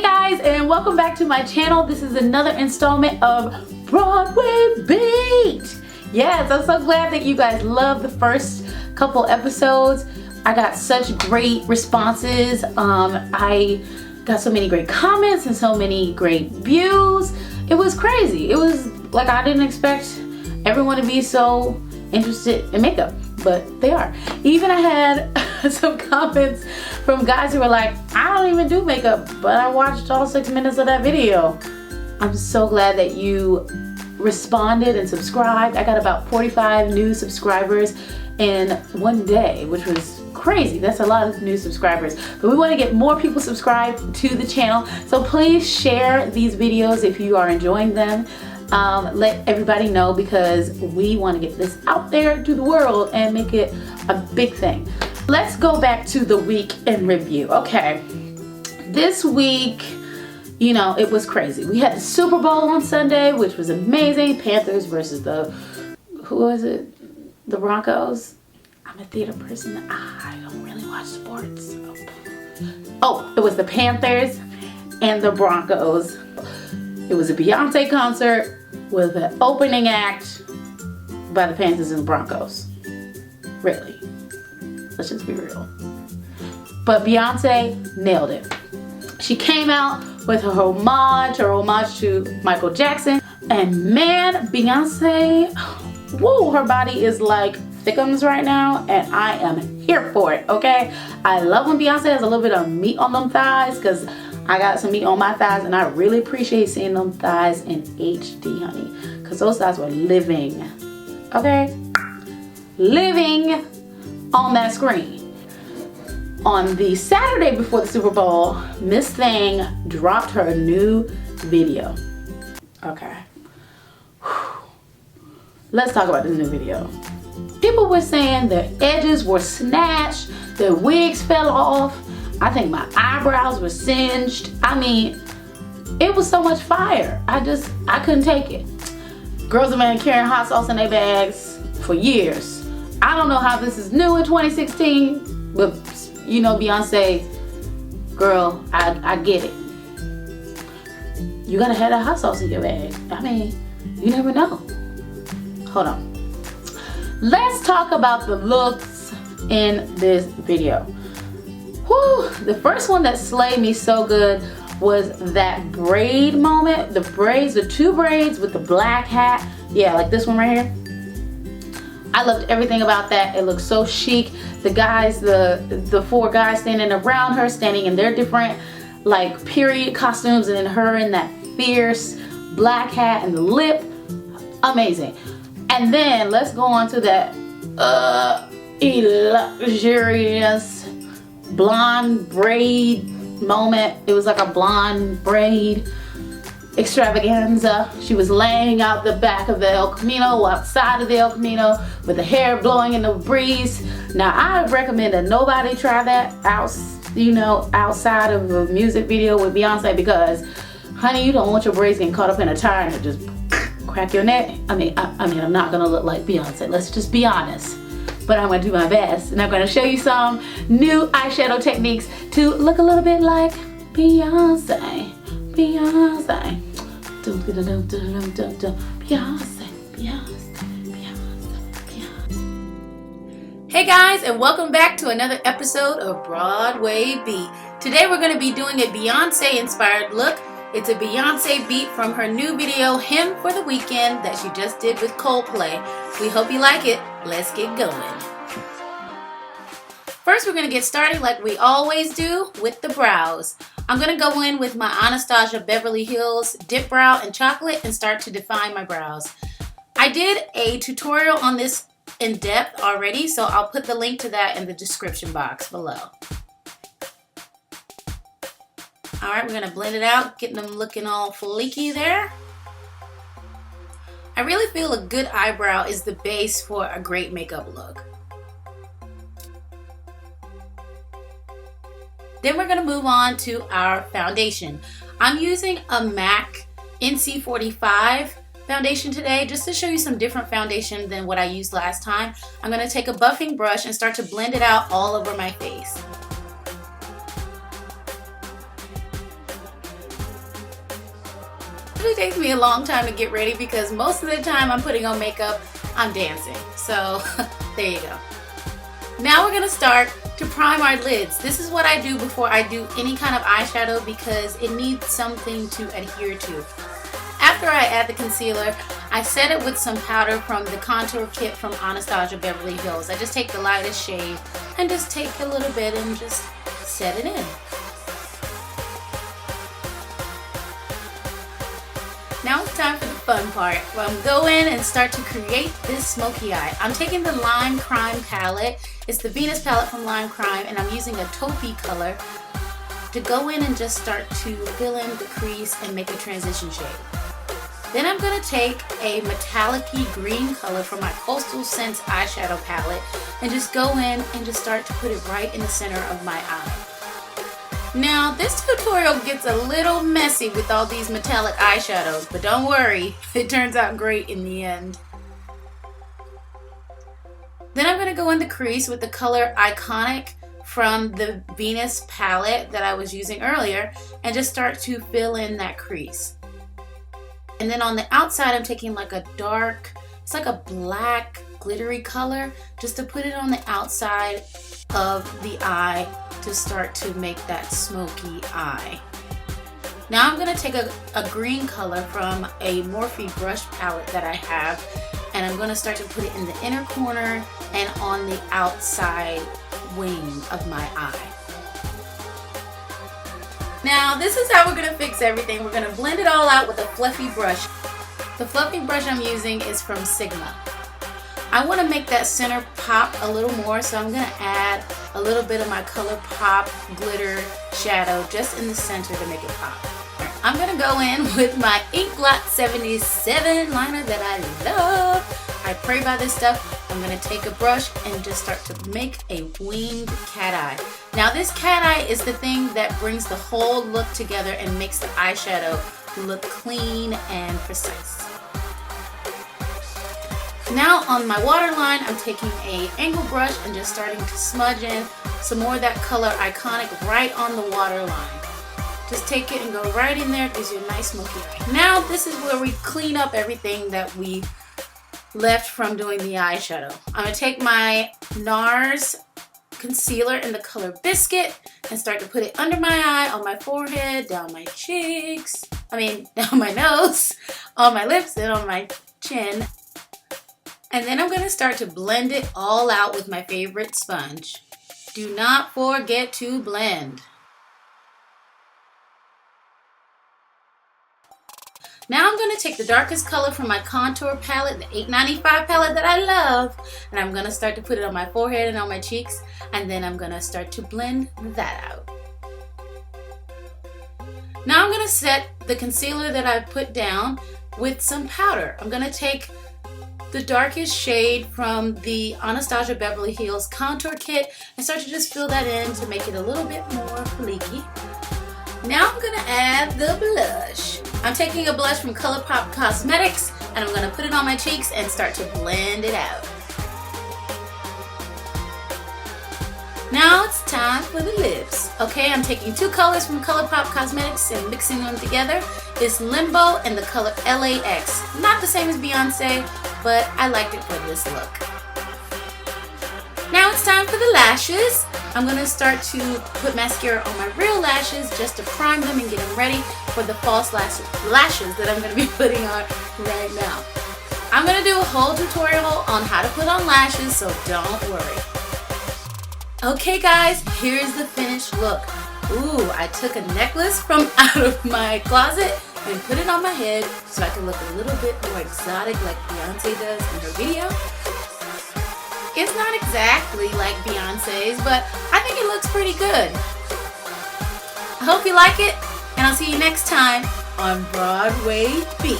guys, and welcome back to my channel. This is another installment of Broadway Beat. Yes, I'm so glad that you guys loved the first couple episodes. I got such great responses. I got so many great comments and so many great views. It was crazy. It was like I didn't expect everyone to be so interested in makeup, but they are. Even I had some comments from guys who were like, I don't even do makeup, but I watched all 6 minutes of that video. I'm so glad that you responded and subscribed. I got about 45 new subscribers in one day, which was crazy. That's a lot of new subscribers, but we want to get more people subscribed to the channel. So please share these videos if you are enjoying them. Let everybody know, because we want to get this out there to the world and make it a big thing. Let's go back to the week in review. Okay, this week, you know, it was crazy. We had the Super Bowl on Sunday, which was amazing. Panthers versus who was it? The Broncos. I'm a theater person. I don't really watch sports. Oh, it was the Panthers and the Broncos. It was a Beyonce concert with an opening act by the Panthers and the Broncos. Really. Let's just be real. But Beyonce nailed it. She came out with her homage to Michael Jackson. And man, Beyonce, woo, her body is like thickums right now, and I am here for it, okay? I love when Beyonce has a little bit of meat on them thighs, because I got some meat on my thighs, and I really appreciate seeing them thighs in HD, honey, because those thighs were living, okay? Living on that screen. On the Saturday before the Super Bowl, Miss Thing dropped her new video. Okay. Let's talk about this new video. People were saying their edges were snatched, their wigs fell off. I think my eyebrows were singed. I mean, it was so much fire. I couldn't take it. Girls have been carrying hot sauce in their bags for years. I don't know how this is new in 2016, but you know, Beyonce, girl, I get it. You gotta have that hot sauce in your bag. I mean, you never know. Hold on. Let's talk about the looks in this video. Whew, the first one that slayed me so good was that braid moment. The braids, the two braids with the black hat. Yeah, like this one right here. I loved everything about that. It looked so chic. The guys, the four guys standing around her, standing in their different like period costumes, and then her in that fierce black hat and the lip. Amazing. And then let's go on to that luxurious blonde braid moment. It was like a blonde braid extravaganza. She was laying out the back of the El Camino, outside of the El Camino, with the hair blowing in the breeze. Now I recommend that nobody try that outside of a music video with Beyonce, because honey, you don't want your braids getting caught up in a tire and it just crack your neck. I mean, I'm not gonna look like Beyonce. Let's just be honest. But I'm gonna do my best, and I'm gonna show you some new eyeshadow techniques to look a little bit like Beyonce. Beyonce. Beyonce. Hey guys, and welcome back to another episode of Broadway Beat. Today we're gonna be doing a Beyonce inspired look. It's a Beyonce beat from her new video, Him for the Weekend, that she just did with Coldplay. We hope you like it. Let's get going. First, we're going to get started like we always do with the brows. I'm going to go in with my Anastasia Beverly Hills Dip Brow in Chocolate and start to define my brows. I did a tutorial on this in depth already, so I'll put the link to that in the description box below. Alright, we're going to blend it out, getting them looking all fleeky there. I really feel a good eyebrow is the base for a great makeup look. Then we're going to move on to our foundation. I'm using a MAC NC45 foundation today, just to show you some different foundation than what I used last time. I'm going to take a buffing brush and start to blend it out all over my face. usually takes me a long time to get ready because most of the time I'm putting on makeup, I'm dancing. So there you go. Now we're gonna start to prime our lids. This is what I do before I do any kind of eyeshadow because it needs something to adhere to. After I add the concealer, I set it with some powder from the contour kit from Anastasia Beverly Hills. I just take the lightest shade and just take a little bit and just set it in. Now it's time for the fun part, where I'm going to go in and start to create this smoky eye. I'm taking the Lime Crime palette. It's the Venus palette from Lime Crime, and I'm using a taupey color to go in and just start to fill in the crease and make a transition shade. Then I'm going to take a metallic-y green color from my Coastal Scents eyeshadow palette and just go in and just start to put it right in the center of my eye. Now this tutorial gets a little messy with all these metallic eyeshadows, but don't worry, it turns out great in the end. Then I'm going to go in the crease with the color Iconic from the Venus palette that I was using earlier and just start to fill in that crease. And then on the outside I'm taking like a dark, it's like a black glittery color just to put it on the outside of the eye to start to make that smoky eye. Now I'm going to take a green color from a Morphe brush palette that I have, and I'm going to start to put it in the inner corner and on the outside wing of my eye. Now this is how we're going to fix everything. We're going to blend it all out with a fluffy brush. The fluffy brush I'm using is from Sigma. I want to make that center pop a little more, so I'm going to add a little bit of my Colourpop glitter shadow just in the center to make it pop. I'm going to go in with my Ink Blot 77 liner that I love. I pray by this stuff. I'm going to take a brush and just start to make a winged cat eye. Now this cat eye is the thing that brings the whole look together and makes the eyeshadow look clean and precise. Now on my waterline, I'm taking an angle brush and just starting to smudge in some more of that color Iconic right on the waterline. Just take it and go right in there. It gives you a nice smoky eye. Now this is where we clean up everything that we left from doing the eyeshadow. I'm going to take my NARS concealer in the color Biscuit and start to put it under my eye, on my forehead, down my cheeks, down my nose, on my lips, and on my chin. And then I'm going to start to blend it all out with my favorite sponge. Do not forget to blend. Now I'm going to take the darkest color from my contour palette, the 895 palette that I love, and I'm going to start to put it on my forehead and on my cheeks, and then I'm going to start to blend that out. Now I'm going to set the concealer that I put down with some powder. I'm going to take the darkest shade from the Anastasia Beverly Hills contour kit and start to just fill that in to make it a little bit more fleeky. Now I'm going to add the blush. I'm taking a blush from Colourpop Cosmetics and I'm going to put it on my cheeks and start to blend it out. Now it's time for the lips. Okay, I'm taking two colors from Colourpop Cosmetics and mixing them together. It's Limbo and the color LAX. Not the same as Beyonce, but I liked it for this look. Now it's time for the lashes. I'm going to start to put mascara on my real lashes just to prime them and get them ready for the false lashes that I'm going to be putting on right now. I'm going to do a whole tutorial on how to put on lashes, so don't worry. Okay guys, here's the finished look. Ooh, I took a necklace from out of my closet and put it on my head so I can look a little bit more exotic like Beyonce does in her video. It's not exactly like Beyonce's, but I think it looks pretty good. I hope you like it, and I'll see you next time on Broadway Beat.